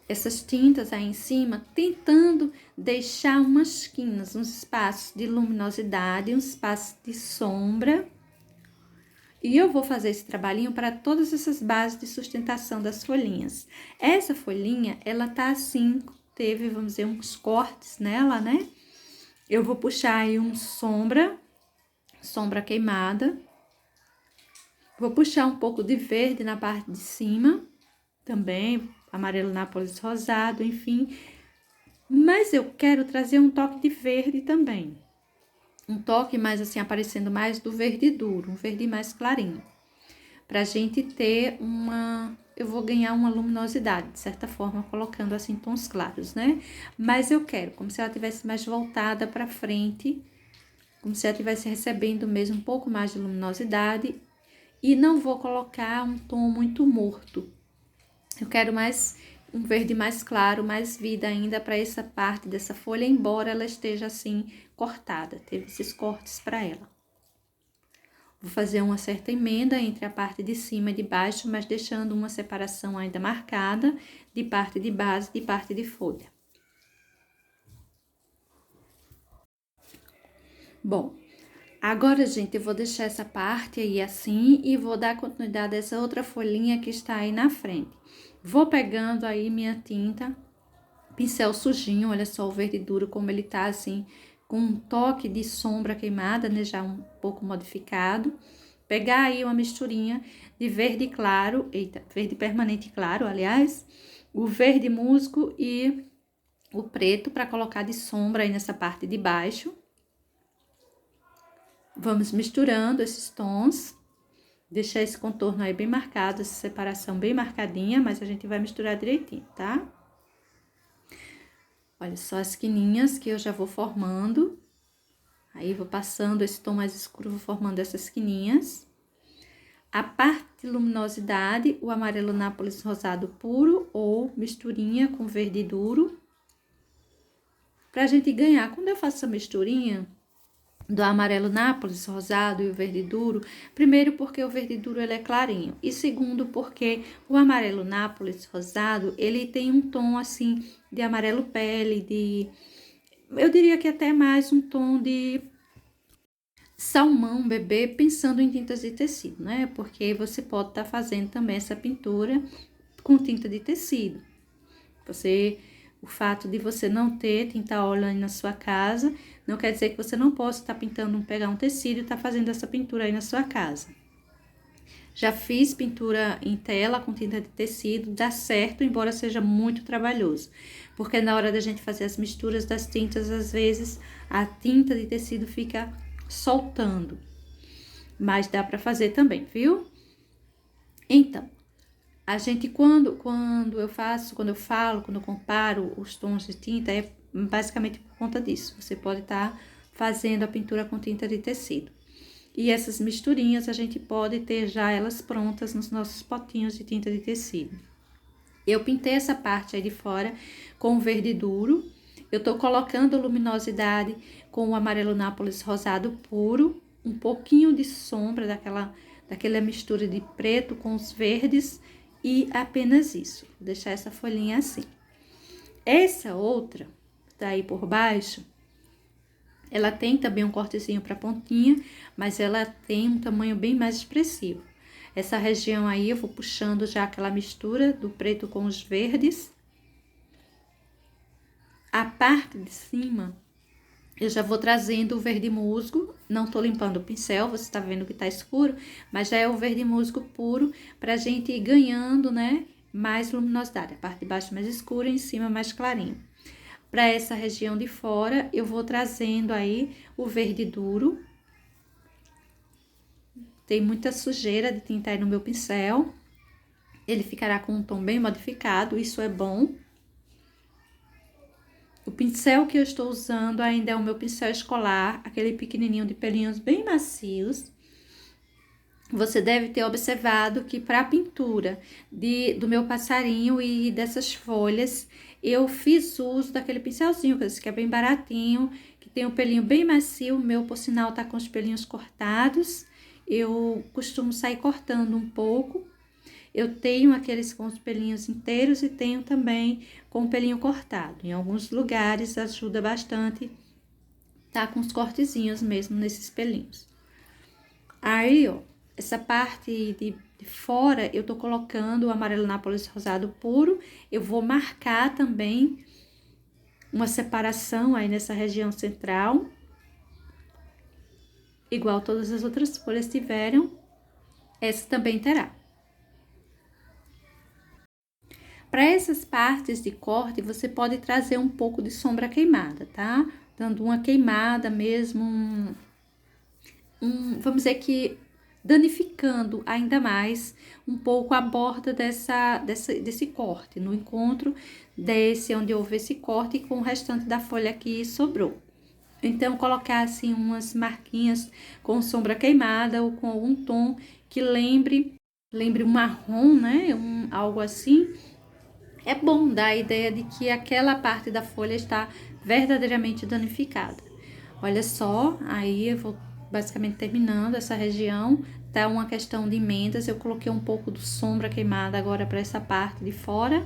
essas tintas aí em cima, tentando deixar umas quinas, uns espaços de luminosidade, uns espaços de sombra. E eu vou fazer esse trabalhinho para todas essas bases de sustentação das folhinhas. Essa folhinha, ela tá assim, teve, vamos dizer, uns cortes nela, né? Eu vou puxar aí um sombra queimada. Vou puxar um pouco de verde na parte de cima, também, amarelo Nápoles rosado, enfim. Mas eu quero trazer um toque de verde também. Um toque mais assim, aparecendo mais do verde duro, um verde mais clarinho. Pra gente ter eu vou ganhar uma luminosidade, de certa forma, colocando assim tons claros, né? Mas eu quero, como se ela tivesse mais voltada pra frente, como se ela estivesse recebendo mesmo um pouco mais de luminosidade. E não vou colocar um tom muito morto. Eu quero mais um verde mais claro, mais vida ainda para essa parte dessa folha, embora ela esteja assim cortada, teve esses cortes para ela. Vou fazer uma certa emenda entre a parte de cima e de baixo, mas deixando uma separação ainda marcada de parte de base e de parte de folha. Bom, agora, gente, eu vou deixar essa parte aí assim e vou dar continuidade a essa outra folhinha que está aí na frente. Vou pegando aí minha tinta, pincel sujinho, olha só o verde duro como ele tá assim, com um toque de sombra queimada, né, já um pouco modificado. Pegar aí uma misturinha de verde claro, eita, verde permanente claro, aliás, o verde musgo e o preto para colocar de sombra aí nessa parte de baixo. Vamos misturando esses tons, deixar esse contorno aí bem marcado, essa separação bem marcadinha, mas a gente vai misturar direitinho, tá? Olha só as quininhas que eu já vou formando. Aí, vou passando esse tom mais escuro, vou formando essas quininhas. A parte de luminosidade, o amarelo Nápoles rosado puro ou misturinha com verde duro. Pra gente ganhar, quando eu faço essa misturinha do amarelo Nápoles rosado e o verde duro, primeiro porque o verde duro ele é clarinho e segundo porque o amarelo Nápoles rosado, ele tem um tom assim de amarelo pele, eu diria que até mais um tom de salmão bebê, pensando em tintas de tecido, né? Porque você pode estar fazendo também essa pintura com tinta de tecido. O fato de você não ter tinta óleo aí na sua casa, não quer dizer que você não possa estar pintando, pegar um tecido e estar fazendo essa pintura aí na sua casa. Já fiz pintura em tela com tinta de tecido, dá certo, embora seja muito trabalhoso. Porque na hora da gente fazer as misturas das tintas, às vezes a tinta de tecido fica soltando. Mas dá para fazer também, viu? Então, a gente quando eu falo, quando eu comparo os tons de tinta, é basicamente por conta disso. Você pode estar fazendo a pintura com tinta de tecido. E essas misturinhas a gente pode ter já elas prontas nos nossos potinhos de tinta de tecido. Eu pintei essa parte aí de fora com verde duro. Eu tô colocando luminosidade com o amarelo Nápoles rosado puro, um pouquinho de sombra daquela mistura de preto com os verdes e apenas isso. Vou deixar essa folhinha assim. Essa outra, tá aí por baixo, ela tem também um cortezinho para pontinha, mas ela tem um tamanho bem mais expressivo. Essa região aí eu vou puxando já aquela mistura do preto com os verdes. A parte de cima, eu já vou trazendo o verde musgo, não tô limpando o pincel, você tá vendo que tá escuro, mas já é o verde musgo puro, pra gente ir ganhando, né, mais luminosidade. A parte de baixo mais escura, em cima mais clarinho. Para essa região de fora, eu vou trazendo aí o verde duro. Tem muita sujeira de tinta aí no meu pincel. Ele ficará com um tom bem modificado, isso é bom. O pincel que eu estou usando ainda é o meu pincel escolar, aquele pequenininho de pelinhos bem macios. Você deve ter observado que para a pintura do meu passarinho e dessas folhas, eu fiz uso daquele pincelzinho, que é bem baratinho, que tem um pelinho bem macio. O meu, por sinal, tá com os pelinhos cortados. Eu costumo sair cortando um pouco. Eu tenho aqueles com os pelinhos inteiros e tenho também com o pelinho cortado. Em alguns lugares ajuda bastante tá com os cortezinhos mesmo nesses pelinhos. Aí, ó, essa parte de fora eu tô colocando o amarelo Nápoles rosado puro. Eu vou marcar também uma separação aí nessa região central, igual todas as outras folhas tiveram, essa também terá. Para essas partes de corte, você pode trazer um pouco de sombra queimada, tá? Dando uma queimada mesmo, vamos dizer que danificando ainda mais um pouco a borda desse corte, no encontro desse onde houve esse corte com o restante da folha que sobrou. Então, colocar assim umas marquinhas com sombra queimada ou com algum tom que lembre um marrom, né? Algo assim. É bom dar a ideia de que aquela parte da folha está verdadeiramente danificada. Olha só, aí eu vou basicamente terminando essa região. Tá uma questão de emendas, eu coloquei um pouco do sombra queimada agora para essa parte de fora.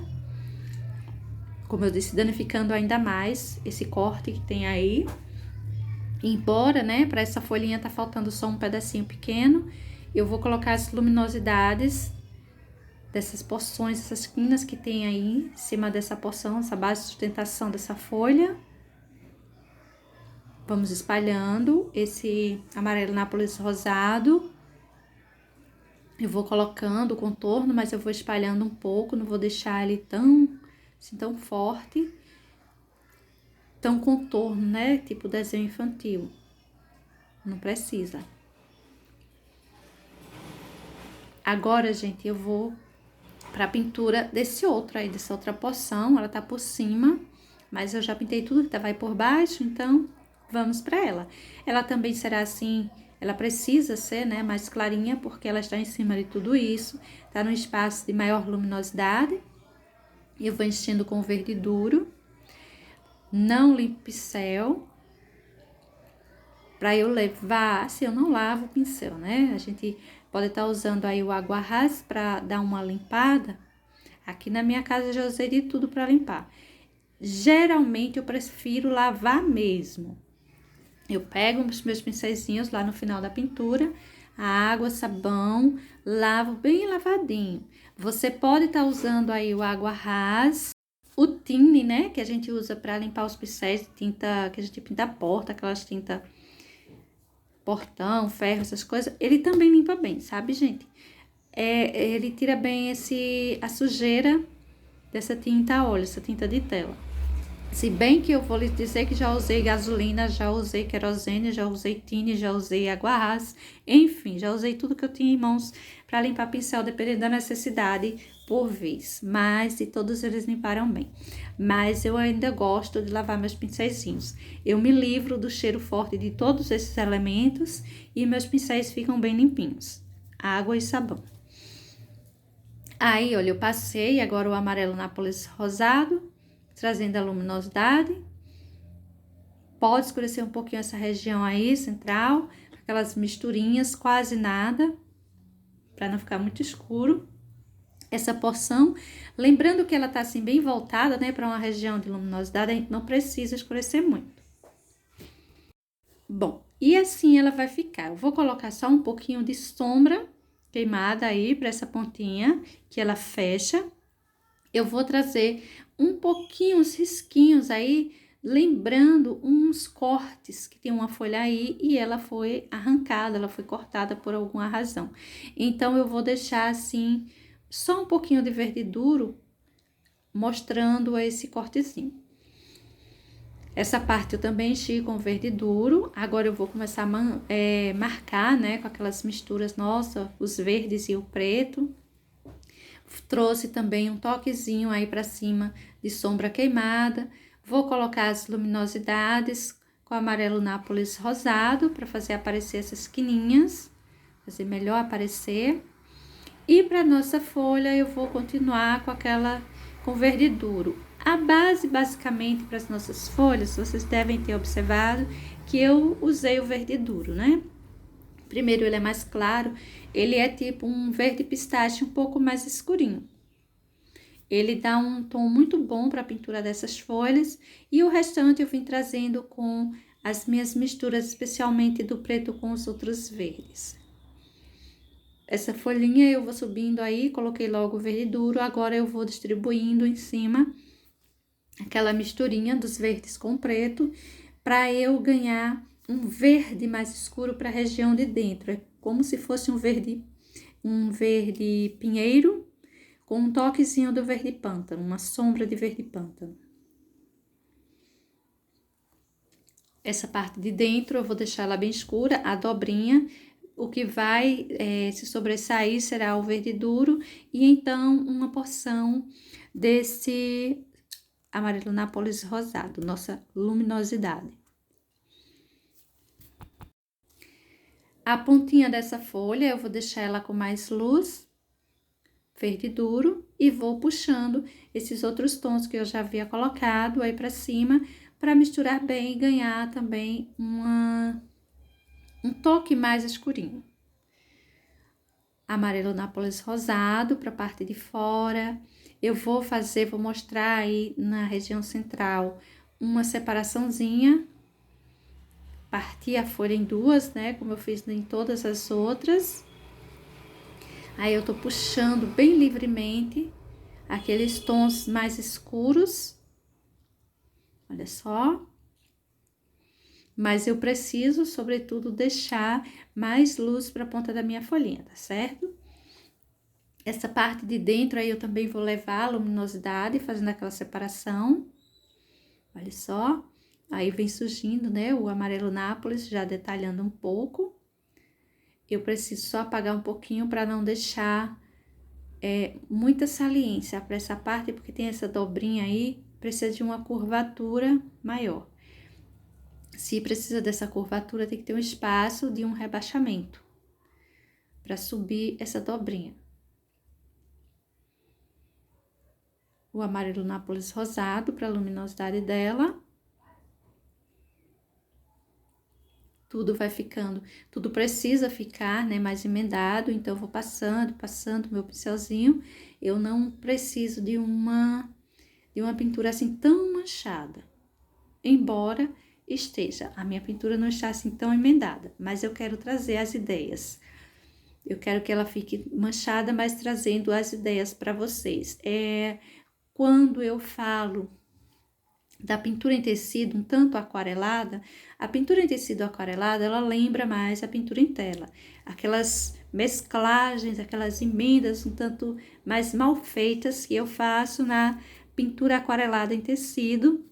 Como eu disse, danificando ainda mais esse corte que tem aí. Embora, né, para essa folhinha tá faltando só um pedacinho pequeno, eu vou colocar as luminosidades dessas porções, essas quinas que tem aí em cima dessa porção, essa base de sustentação dessa folha. Vamos espalhando esse amarelo nápoles rosado. Eu vou colocando o contorno, mas eu vou espalhando um pouco, não vou deixar ele assim, tão forte, tão contorno, né? Tipo desenho infantil. Não precisa. Agora, gente, eu vou pra pintura desse outro aí, dessa outra porção. Ela tá por cima, mas eu já pintei tudo que vai por baixo, então vamos pra ela. Ela também será assim, ela precisa ser, né, mais clarinha, porque ela está em cima de tudo isso. Tá num espaço de maior luminosidade. Eu vou enchendo com verde duro. Não limpo pincel. Pra eu levar, assim, eu não lavo o pincel, né? A gente pode estar usando aí o água rasa para dar uma limpada. Aqui na minha casa eu já usei de tudo para limpar. Geralmente eu prefiro lavar mesmo. Eu pego os meus pincelzinhos lá no final da pintura, a água, sabão, lavo bem lavadinho. Você pode estar usando aí o água rasa, o tine, né, que a gente usa para limpar os pincéis de tinta, que a gente pinta a porta, aquelas tinta portão, ferro, essas coisas, ele também limpa bem, sabe, gente? Ele tira bem a sujeira dessa tinta a óleo, essa tinta de tela. Se bem que eu vou lhe dizer que já usei gasolina, já usei querosene, já usei tine, já usei água rasa, enfim, já usei tudo que eu tinha em mãos para limpar pincel, dependendo da necessidade por vez. Mas e todos eles limparam bem. Mas eu ainda gosto de lavar meus pincelzinhos. Eu me livro do cheiro forte de todos esses elementos e meus pincéis ficam bem limpinhos. Água e sabão. Aí, olha, eu passei agora o amarelo nápoles rosado, trazendo a luminosidade. Pode escurecer um pouquinho essa região aí, central, aquelas misturinhas, quase nada, para não ficar muito escuro. Essa porção, lembrando que ela tá assim bem voltada, né, para uma região de luminosidade, a gente não precisa escurecer muito. Bom, e assim ela vai ficar. Eu vou colocar só um pouquinho de sombra queimada aí para essa pontinha, que ela fecha. Eu vou trazer um pouquinho, os risquinhos aí, lembrando uns cortes que tem uma folha aí e ela foi arrancada, ela foi cortada por alguma razão. Então, eu vou deixar assim, só um pouquinho de verde duro, mostrando esse cortezinho. Essa parte eu também enchi com verde duro. Agora eu vou começar a marcar, né, com aquelas misturas, nossa, os verdes e o preto. Trouxe também um toquezinho aí pra cima de sombra queimada. Vou colocar as luminosidades com amarelo nápoles rosado para fazer aparecer essas quininhas, fazer melhor aparecer. E para nossa folha eu vou continuar com verde duro. A base, basicamente, para as nossas folhas, vocês devem ter observado que eu usei o verde duro, né? Primeiro, ele é mais claro, ele é tipo um verde pistache um pouco mais escurinho. Ele dá um tom muito bom para a pintura dessas folhas e o restante eu vim trazendo com as minhas misturas, especialmente do preto com os outros verdes. Essa folhinha eu vou subindo aí, coloquei logo o verde duro, agora eu vou distribuindo em cima aquela misturinha dos verdes com preto, para eu ganhar um verde mais escuro para a região de dentro. É como se fosse um verde pinheiro com um toquezinho do verde pântano, uma sombra de verde pântano. Essa parte de dentro eu vou deixar ela bem escura, a dobrinha. O que vai se sobressair será o verde duro e então uma porção desse amarelo nápoles rosado, nossa luminosidade. A pontinha dessa folha eu vou deixar ela com mais luz, verde duro, e vou puxando esses outros tons que eu já havia colocado aí pra cima, para misturar bem e ganhar também um um toque mais escurinho. Amarelo Nápoles rosado para a parte de fora. Eu vou mostrar aí na região central uma separaçãozinha. Parti a folha em duas, né? Como eu fiz em todas as outras. Aí eu tô puxando bem livremente aqueles tons mais escuros. Olha só. Mas eu preciso, sobretudo, deixar mais luz para a ponta da minha folhinha, tá certo? Essa parte de dentro aí eu também vou levar a luminosidade, fazendo aquela separação. Olha só. Aí vem surgindo, né, o amarelo Nápoles, já detalhando um pouco. Eu preciso só apagar um pouquinho para não deixar muita saliência para essa parte, porque tem essa dobrinha aí, precisa de uma curvatura maior. Se precisa dessa curvatura, tem que ter um espaço de um rebaixamento para subir essa dobrinha. O amarelo Nápoles rosado para a luminosidade dela. Tudo vai ficando, tudo precisa ficar, né, mais emendado, então eu vou passando meu pincelzinho. Eu não preciso de uma pintura assim tão manchada, embora a minha pintura não está assim tão emendada, mas eu quero trazer as ideias. Eu quero que ela fique manchada, mas trazendo as ideias para vocês. Quando eu falo da pintura em tecido um tanto aquarelada, a pintura em tecido aquarelada, ela lembra mais a pintura em tela. Aquelas mesclagens, aquelas emendas um tanto mais mal feitas que eu faço na pintura aquarelada em tecido,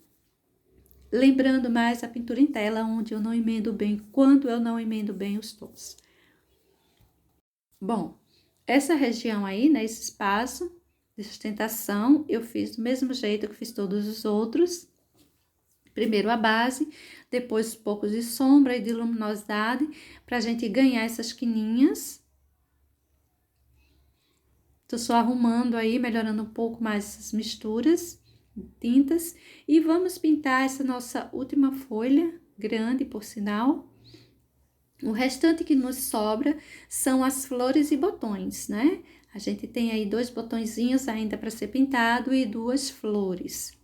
lembrando mais a pintura em tela, onde eu não emendo bem, quando eu não emendo bem os tons. Bom, essa região aí, né, esse espaço de sustentação, eu fiz do mesmo jeito que fiz todos os outros. Primeiro a base, depois poucos de sombra e de luminosidade, pra gente ganhar essas quininhas. Tô só arrumando aí, melhorando um pouco mais essas misturas, tintas. E vamos pintar essa nossa última folha, grande por sinal. O restante que nos sobra são as flores e botões, né? A gente tem aí 2 botõezinhos ainda para ser pintado e 2 flores.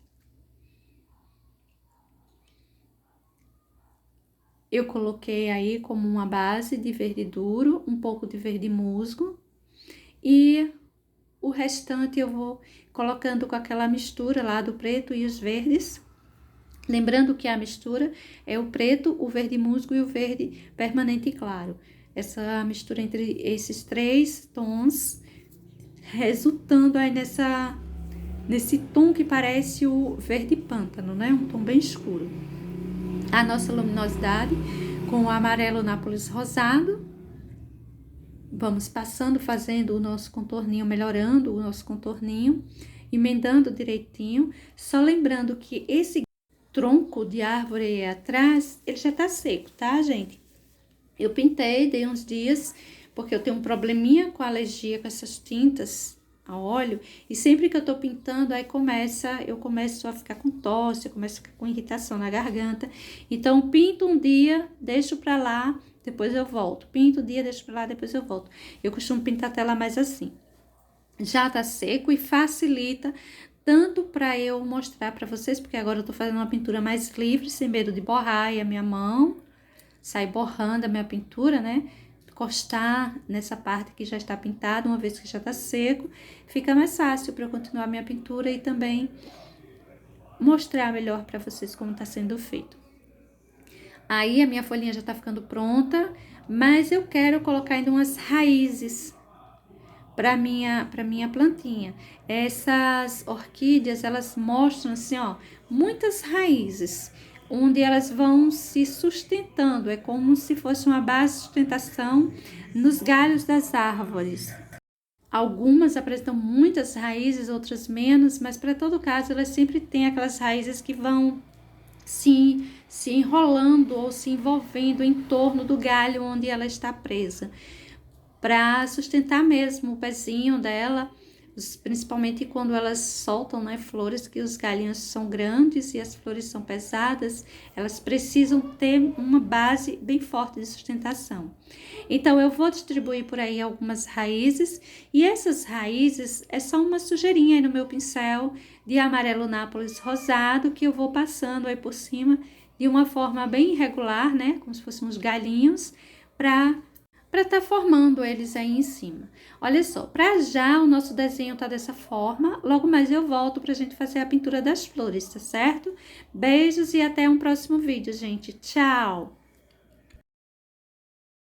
Eu coloquei aí como uma base de verde duro, um pouco de verde musgo. E o restante eu vou colocando com aquela mistura lá do preto e os verdes. Lembrando que a mistura é o preto, o verde musgo e o verde permanente claro. Essa mistura entre esses 3 tons, resultando aí nesse tom que parece o verde pântano, né? Um tom bem escuro. A nossa luminosidade com o amarelo Nápoles rosado. Vamos passando, fazendo o nosso contorninho, melhorando o nosso contorninho, emendando direitinho. Só lembrando que esse tronco de árvore aí atrás, ele já tá seco, tá, gente? Eu pintei, dei uns dias, porque eu tenho um probleminha com alergia com essas tintas a óleo, e sempre que eu tô pintando, aí eu começo a ficar com tosse, eu começo a ficar com irritação na garganta. Então, pinto um dia, deixo pra lá, depois eu volto. Pinto um dia, deixo pra lá, depois eu volto. Eu costumo pintar a tela mais assim. Já tá seco e facilita tanto para eu mostrar para vocês, porque agora eu tô fazendo uma pintura mais livre, sem medo de borrar e a minha mão sai borrando a minha pintura, né? Encostar nessa parte que já está pintada, uma vez que já tá seco, fica mais fácil para eu continuar a minha pintura e também mostrar melhor para vocês como tá sendo feito. Aí a minha folhinha já tá ficando pronta, mas eu quero colocar ainda umas raízes para minha plantinha. Essas orquídeas, elas mostram assim, ó, muitas raízes, onde elas vão se sustentando, é como se fosse uma base de sustentação nos galhos das árvores. Algumas apresentam muitas raízes, outras menos, mas para todo caso elas sempre têm aquelas raízes que vão se enrolando ou se envolvendo em torno do galho onde ela está presa, para sustentar mesmo o pezinho dela, principalmente quando elas soltam, né, flores, que os galhinhos são grandes e as flores são pesadas, elas precisam ter uma base bem forte de sustentação. Então, eu vou distribuir por aí algumas raízes, e essas raízes é só uma sujeirinha aí no meu pincel de amarelo nápoles rosado, que eu vou passando aí por cima de uma forma bem irregular, né, como se fossem uns galhinhos, para estar formando eles aí em cima. Olha só, para já o nosso desenho tá dessa forma, logo mais eu volto pra gente fazer a pintura das flores, tá certo? Beijos e até um próximo vídeo, gente. Tchau!